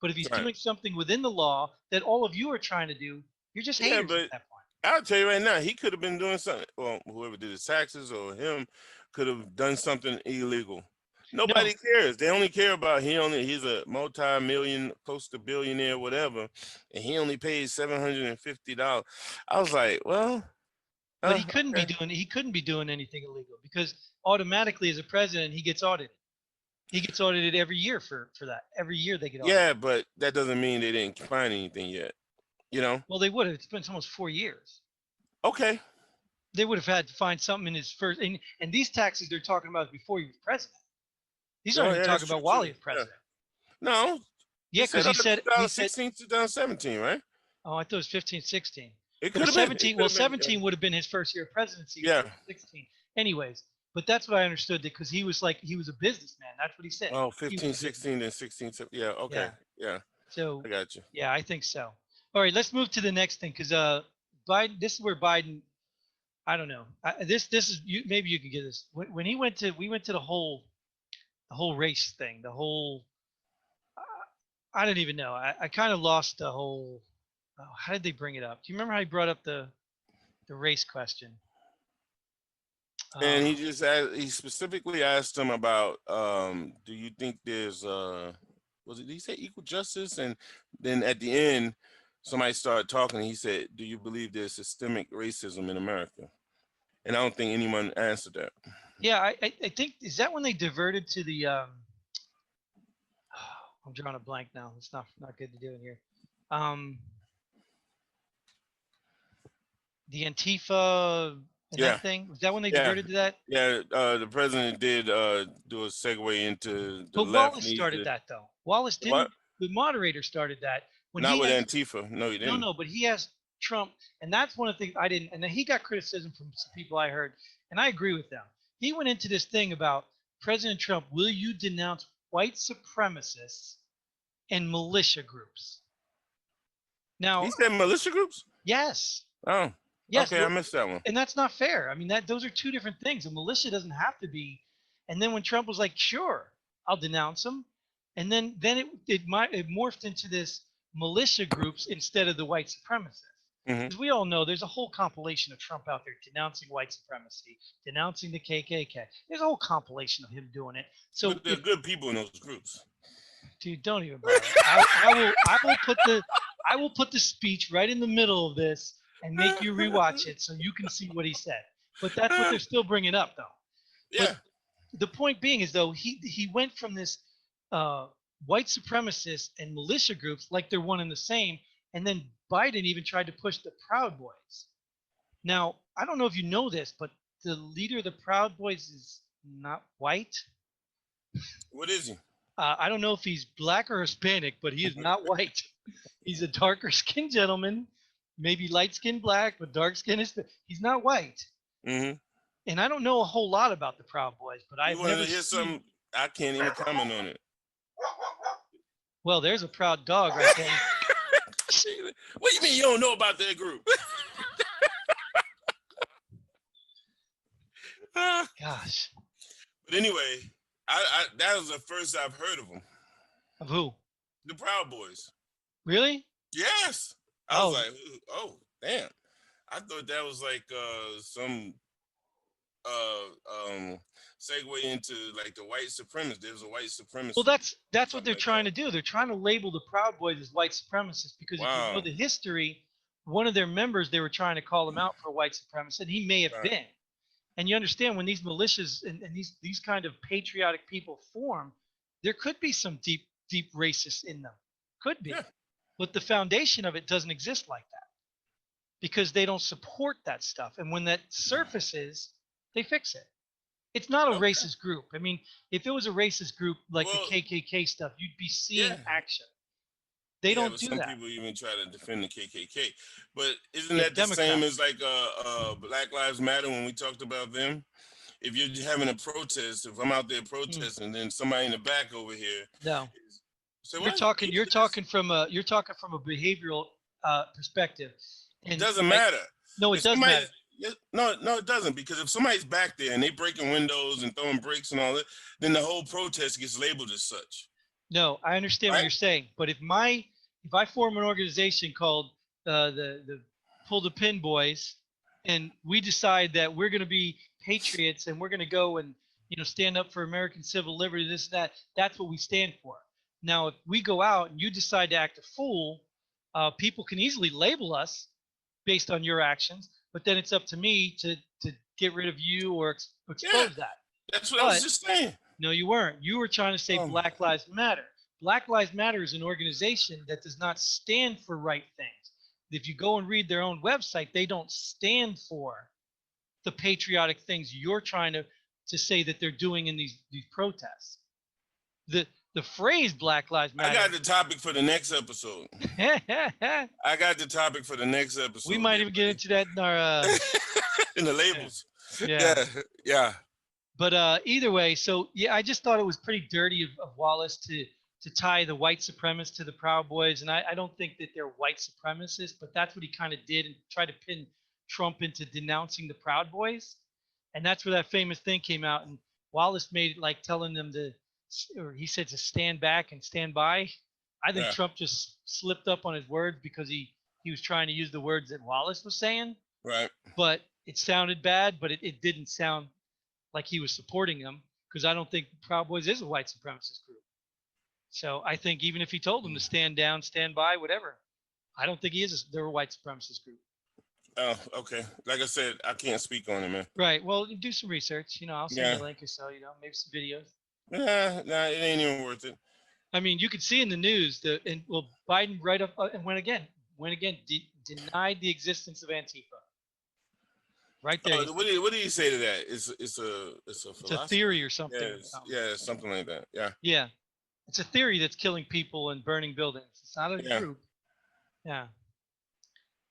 But if he's Right. doing something within the law that all of you are trying to do, you're just Yeah, haters but at that point. I'll tell you right now, he could have been doing something. Well, whoever did his taxes or him could have done something illegal. No, Nobody cares. They only care about he's a multi-million, close to billionaire, whatever, and he only pays $750. I was like, well, but he couldn't okay. be doing anything illegal because automatically as a president he gets audited. He gets audited every year for that. Every year they get audited. Yeah, but that doesn't mean they didn't find anything yet. You know? Well, they would have. It's been almost 4 years. Okay. They would have had to find something in his first. And these taxes they're talking about before he was president. These aren't even Yeah, that's talking true about while too. he was president. Yeah. No. Yeah, because he said 2016, 2017, right? Oh, I thought it was 15, 16. It Well, could have been. It 17. could Well, have been. 17 would have been his first year of presidency. Yeah. 16. Anyways, but that's what I understood because he was a businessman. That's what he said. Oh, He was 15, a 16, then 16. Yeah. Okay. Yeah. So I got you. yeah, I think so. All right, let's move to the next thing because Biden. This is where Biden. I don't know. This is you. Maybe you can get this. When we went to the whole race thing. The whole. I don't even know. I kind of lost the whole. Oh, how did they bring it up? Do you remember how he brought up the race question? And he specifically asked him about, do you think there's did he say equal justice? And then at the end, somebody started talking. And he said, do you believe there's systemic racism in America? And I don't think anyone answered that. Yeah, I think is that when they diverted to the I'm drawing a blank now. It's not good to do in here. The Antifa and that thing, was that when they diverted to that? Yeah, the president did do a segue into the But left. Wallace started that though. Wallace didn't. What? The moderator started that when Not he with asked, Antifa. No, he didn't. No, but he asked Trump, and that's one of the things I didn't. And then he got criticism from some people I heard, and I agree with them. He went into this thing about President Trump. Will you denounce white supremacists and militia groups? Now he said militia groups. Yes. Oh. Yes. Okay, I missed that one. And that's not fair. I mean, those are two different things. A militia doesn't have to be. And then when Trump was like, "Sure, I'll denounce them," and then it morphed into this militia groups instead of the white supremacists. Because we all know there's a whole compilation of Trump out there denouncing white supremacy, denouncing the KKK. There's a whole compilation of him doing it. So but they're good people in those groups. Dude, don't even bother. I will put the speech right in the middle of this and make you rewatch it so you can see what he said. But that's what they're still bringing up, though. Yeah. But the point being is, though, he went from this white supremacist and militia groups like they're one and the same, and then Biden even tried to push the Proud Boys. Now, I don't know if you know this, but the leader of the Proud Boys is not white. What is he? I don't know if he's black or Hispanic, but he is not white. He's a darker skinned gentleman, maybe light skinned black, but dark skin is. He's not white. Mm-hmm. And I don't know a whole lot about the Proud Boys, but I've never hear something. I can't even comment on it. Well, there's a proud dog right there. What do you mean you don't know about that group? Gosh. But anyway, I that was the first I've heard of them. Of who? The Proud Boys. Really? Yes. I was like, oh, damn. I thought that was like some segue into like the white supremacists. There's a white supremacist. Well, that's what they're trying to do. They're trying to label the Proud Boys as white supremacists because if you know the history, one of their members, they were trying to call him out for white supremacist, and he may have been. And you understand when these militias and these kind of patriotic people form, there could be some deep racists in them. Could be. Yeah. But the foundation of it doesn't exist like that because they don't support that stuff. And when that surfaces, they fix it. It's not a Okay. racist group. I mean, if it was a racist group like the Well, KKK stuff, you'd be seeing yeah. action. They Yeah, don't but do some that. people even try to defend the KKK. But isn't Yeah, that the same Democrats. as like Black Lives Matter when we talked about them? If you're having a protest, if I'm out there Hmm. protesting, then somebody in the back over here No, is say you're what? talking. You You're said this? talking from a behavioral perspective, It and doesn't I matter. no, it If does matter. somebody's no, it doesn't, because if somebody's back there and they breaking windows and throwing bricks and all that, then the whole protest gets labeled as such, No, I understand what right? you're saying, but if I form an organization called the Pull the Pin Boys, and we decide that we're going to be patriots and we're going to go and stand up for American civil liberty, this that, that's what we stand for. Now, if we go out and you decide to act a fool, people can easily label us based on your actions, but then it's up to me to get rid of you or Yeah, expose that. that's what I was But just saying. no, you weren't. You were trying to say Um, Black Lives Matter. Black Lives Matter is an organization that does not stand for right things. If you go and read their own website, they don't stand for the patriotic things you're trying to say that they're doing in these protests. The the phrase Black Lives I got Matter. the topic for the next episode. I got the topic for the next We episode might there, even get buddy. into that in our In the yeah. labels. Yeah. Yeah, yeah. But either way, so yeah, I just thought it was pretty dirty of Wallace to tie the white supremacists to the Proud Boys, and I don't think that they're white supremacists, but that's what he kind of did and tried to pin Trump into denouncing the Proud Boys, and that's where that famous thing came out. And Wallace made it like telling them or he said to stand back and stand by. I think Yeah. Trump just slipped up on his words because he was trying to use the words that Wallace was saying, Right. but it sounded bad, but it didn't sound like he was supporting them because I don't think Proud Boys is a white supremacist group. So I think even if he told them to stand down, stand by, whatever, I don't think he is. They're a white supremacist group. Oh, okay. Like I said, I can't speak on it, man. Right. Well, do some research. I'll send you Yeah. a link or so. Maybe some videos. Nah, it ain't even worth it. I mean, you could see in the news Biden right up and went again, denied the existence of Antifa. Right there. Oh, what do you say to that? It's a It's a philosophy. theory or something. Yeah, something like that. Yeah. Yeah. It's a theory that's killing people and burning buildings. It's not a Yeah. group. Yeah.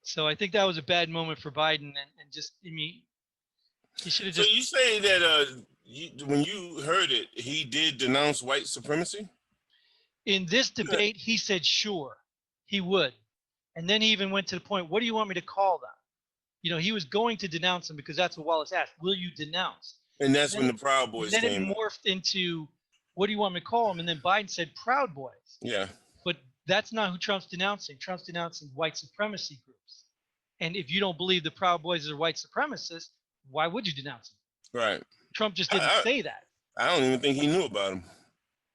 So I think that was a bad moment for Biden, and just I mean, he should have So just you say that when you heard it, he did denounce white supremacy? in this debate he said sure he would, and then he even went to the point, what do you want me to call them? He was going to denounce them because that's what Wallace asked. Will you denounce? And that's when the Proud And Boys then it came. morphed into, what do you want me to call them? And then Biden said Proud Boys. Yeah. But that's not who Trump's denouncing. Trump's denouncing white supremacy groups. And if you don't believe the Proud Boys are white supremacists, why would you denounce them? Right. Trump just didn't say that. I don't even think he knew about him.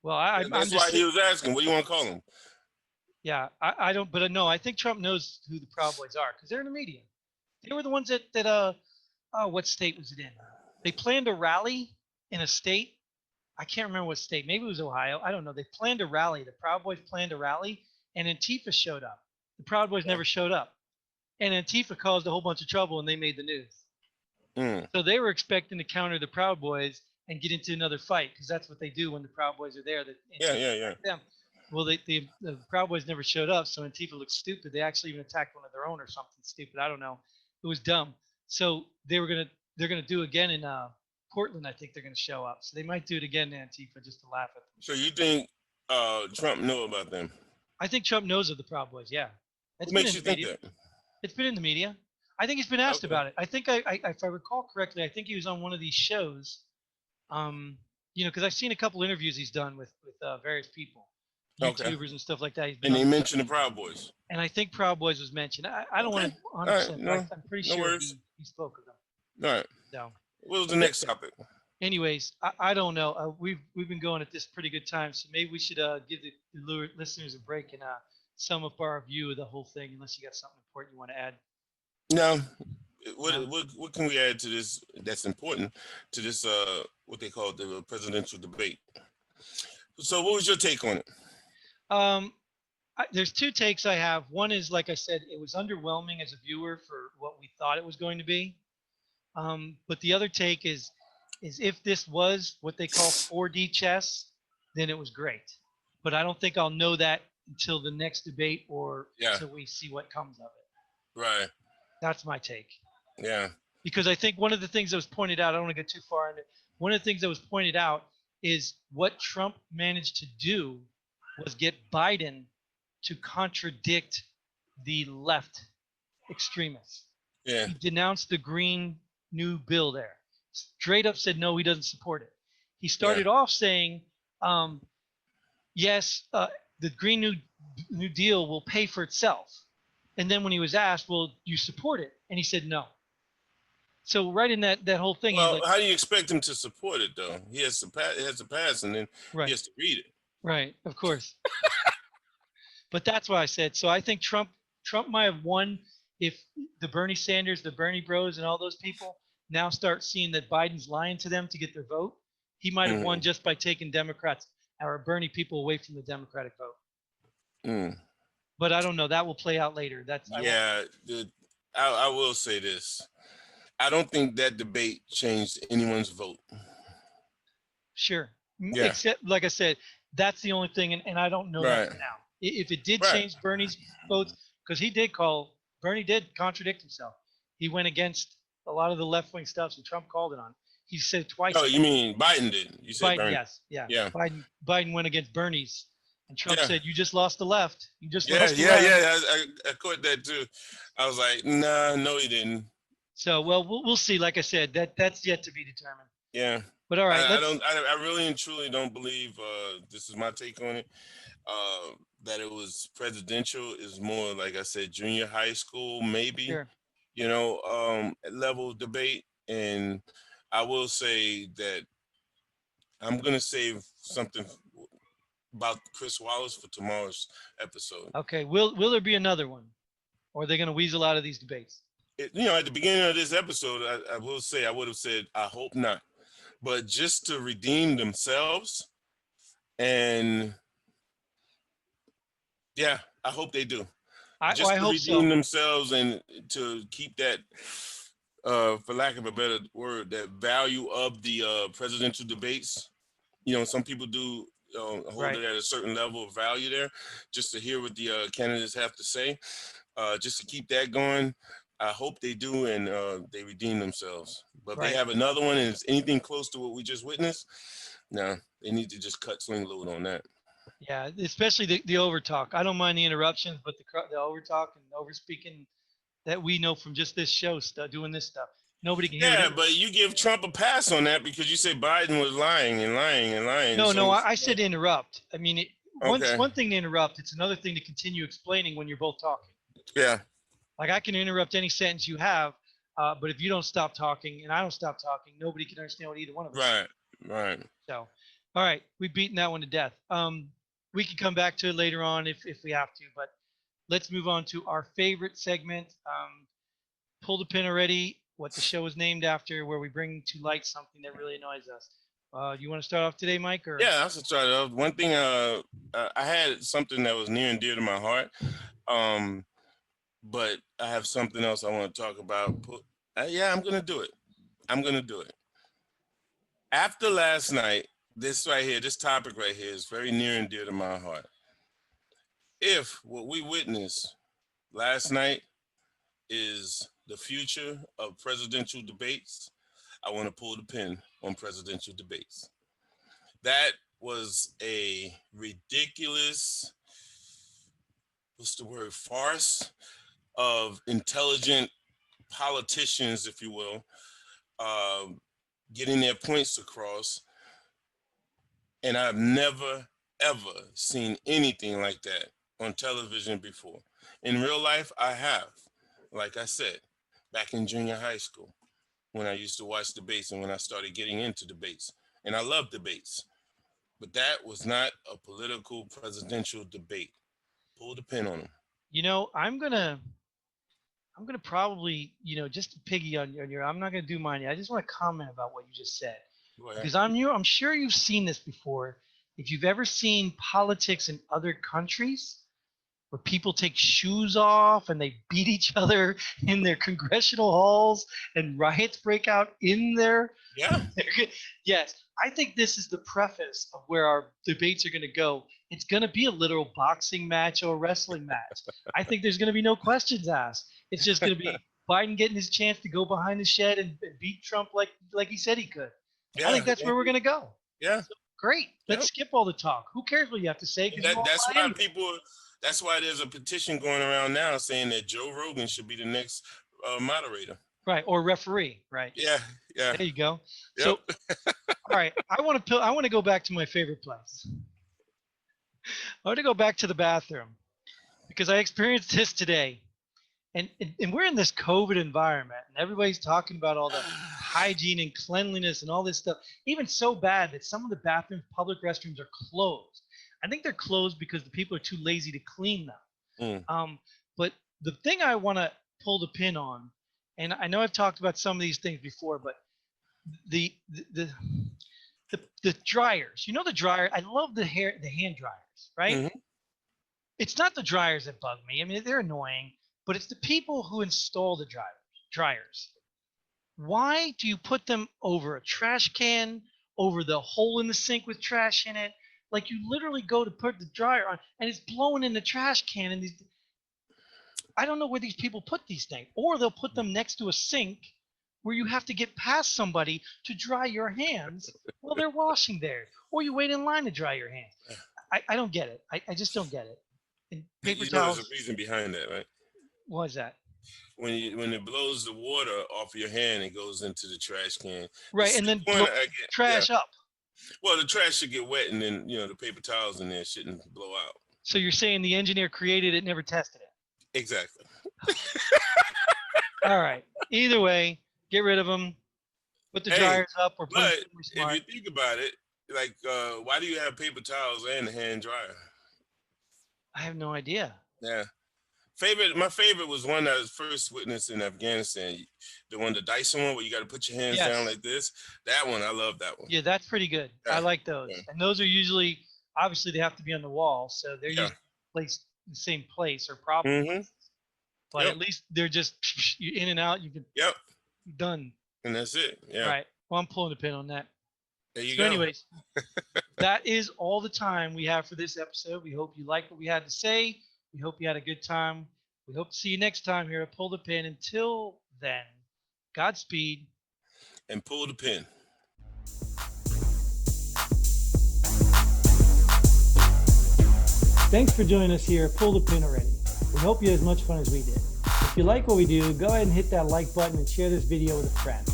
Well, That's why he was asking, what do you want to call him? Yeah, I don't, but no, I think Trump knows who the Proud Boys are because they're in the media. They were the ones that what state was it in? They planned a rally in a state. I can't remember what state. Maybe it was Ohio. I don't know. They planned a rally. The Proud Boys planned a rally, and Antifa showed up. The Proud Boys never showed up, and Antifa caused a whole bunch of trouble, and they made the news. So they were expecting to counter the Proud Boys and get into another fight because that's what they do when the Proud Boys are there. Yeah. Them. Well, the Proud Boys never showed up, so Antifa looked stupid. They actually even attacked one of their own or something stupid. I don't know. It was dumb. So they're gonna do again in Portland. I think they're gonna show up. So they might do it again to Antifa just to laugh at them. So you think Trump knew about them? I think Trump knows of the Proud Boys. Yeah, What makes you think that? It's been in the media. I think he's been asked about it. I think if I recall correctly, I think he was on one of these shows. Because I've seen a couple interviews he's done with various people, YouTubers and stuff like that. And they mentioned the Proud Boys. And I think Proud Boys was mentioned. I don't want to 100%, but I'm pretty sure he spoke of them. All right. So, what was the next topic? Anyways, I don't know. We've been going at this pretty good time, so maybe we should give the listeners a break and sum up our view of the whole thing, unless you got something important you want to add. No, What can we add to this that's important to this what they call the presidential debate? So what was your take on it? Um, there's two takes I have. One is, like I said, it was underwhelming as a viewer for what we thought it was going to be. But the other take is if this was what they call 4D chess, then it was great. But I don't think I'll know that until the next debate or Yeah, until we see what comes of it. right. That's my take. Yeah. Because I think one of the things that was pointed out, I don't want to get too far into it. One of the things that was pointed out is what Trump managed to do was get Biden to contradict the left extremists. Yeah. He denounced the Green New Bill there. Straight up said no, he doesn't support it. He started off saying, yes, the Green New Deal will pay for itself. And then when he was asked, well, you support it? And he said no. So right in that whole thing, Well, like, how do you expect him to support it though? He has to pass. It has to pass, and then right, he has to read it. Right, of course. But that's why I said. So I think Trump might have won if the Bernie Sanders, the Bernie Bros, and all those people now start seeing that Biden's lying to them to get their vote. He might have won just by taking Democrats or Bernie people away from the Democratic vote. But I don't know. That will play out later. I will say this. I don't think that debate changed anyone's vote. Sure. Yeah. Except, like I said, that's the only thing, and I don't know that now. If it did change Bernie's votes, because Bernie did contradict himself. He went against a lot of the left-wing stuff, and Trump called it on. He said it twice. Oh, you mean Biden did? You said Biden, Bernie. yes, yeah. Biden went against Bernie's, and Trump said, "You just lost the left. You just lost the left." I caught that too. I was like, "Nah, no, he didn't." So, well, we'll see. Like I said, that's yet to be determined. Yeah. But all right, I really and truly don't believe. This is my take on it. That it was presidential is more, like I said, junior high school, maybe. Sure. Level debate. And I will say that I'm gonna save something about Chris Wallace for tomorrow's episode. Okay. Will there be another one, or are they gonna weasel out of these debates? At the beginning of this episode, I will say I would have said I hope not, but just to redeem themselves, and yeah, I hope they do. I hope redeem themselves and to keep that, for lack of a better word, that value of the presidential debates. Some people do hold it at a certain level of value there, just to hear what the candidates have to say, just to keep that going. I hope they do, and they redeem themselves. But if they have another one and it's anything close to what we just witnessed, no, they need to just cut swing load on that. Yeah, especially the over talk. I don't mind the interruptions, but the over talk and over speaking that we know from just this show doing this stuff. Nobody can hear it. Yeah, but you give Trump a pass on that because you say Biden was lying and lying and lying. No, I said interrupt. I mean, one thing to interrupt. It's another thing to continue explaining when you're both talking. Yeah. Like I can interrupt any sentence you have, but if you don't stop talking and I don't stop talking, nobody can understand what either one of us. Right. So, all right, we've beaten that one to death. We can come back to it later on if we have to, but let's move on to our favorite segment. Pull the pin already. What the show is named after, where we bring to light something that really annoys us. You want to start off today, Mike? Or? Yeah, I'll start off. One thing, I had something that was near and dear to my heart, but I have something else I want to talk about. I'm gonna do it. After last night, this topic right here is very near and dear to my heart. If what we witnessed last night is the future of presidential debates, I want to pull the pin on presidential debates. That was a ridiculous, farce of intelligent politicians, if you will, getting their points across. And I've never, ever seen anything like that on television before. In real life, I have. Like I said, back in junior high school, when I used to watch debates and when I started getting into debates. And I love debates. But that was not a political presidential debate. Pull the pin on them. I'm gonna I'm gonna probably, just to piggy on your. I'm not gonna do mine yet. I just want to comment about what you just said Go ahead. because I'm sure you've seen this before. If you've ever seen politics in other countries where people take shoes off and they beat each other in their congressional halls and riots break out in their. Yeah. Yes, I think this is the preface of where our debates are going to go. It's going to be a literal boxing match or a wrestling match. I think there's going to be no questions asked. It's just going to be Biden getting his chance to go behind the shed and beat Trump like he said he could. Yeah, I think that's where we're going to go. Yeah. So, great. Let's skip all the talk. Who cares what you have to say? That's why That's why there's a petition going around now saying that Joe Rogan should be the next moderator. Right, or referee. Right. Yeah. Yeah. There you go. Yep. So, all right, I want to go back to my favorite place. I want to go back to the bathroom because I experienced this today. And we're in this COVID environment and everybody's talking about all the hygiene and cleanliness and all this stuff, even so bad that some of the bathrooms, public restrooms are closed. I think they're closed because the people are too lazy to clean them. But the thing I want to pull the pin on, and I know I've talked about some of these things before, but the dryers, the dryer, I love the hand dryers, right? Mm-hmm. It's not the dryers that bug me. I mean, they're annoying. But it's the people who install the dryers. Why do you put them over a trash can, over the hole in the sink with trash in it? Like you literally go to put the dryer on and it's blowing in the trash can. And I don't know where these people put these things. Or they'll put them next to a sink where you have to get past somebody to dry your hands while they're washing theirs. Or you wait in line to dry your hands. I don't get it. I just don't get it. And paper towels. There's a reason behind that, right? What is that? When it blows the water off your hand, it goes into the trash can. Right, and then trash up. Well, the trash should get wet, and then the paper towels in there shouldn't blow out. So you're saying the engineer created it, never tested it? Exactly. All right. Either way, get rid of them. Put the dryers up, or put them smart. If you think about it, like, why do you have paper towels and a hand dryer? I have no idea. Yeah. My favorite was one I was first witnessed in Afghanistan. The Dyson one where you got to put your hands down like this. That one, I love that one. Yeah, that's pretty good. Yeah. I like those. Yeah. And those are usually, obviously, they have to be on the wall, so they're usually placed in the same place or probably. But at least they're just in and out. You can. Yep. Done. And that's it. Yeah. Right. Well, I'm pulling the pin on that. There you go. Anyways, that is all the time we have for this episode. We hope you liked what we had to say. We hope you had a good time. We hope to see you next time here at Pull the Pin. Until then, Godspeed. And pull the pin. Thanks for joining us here at Pull the Pin already. We hope you had as much fun as we did. If you like what we do, go ahead and hit that like button and share this video with a friend.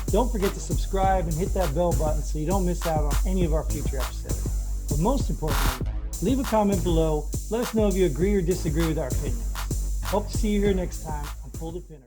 Don't forget to subscribe and hit that bell button so you don't miss out on any of our future episodes. But most importantly, leave a comment below. Let us know if you agree or disagree with our opinions. Hope to see you here next time on Pull the Pin.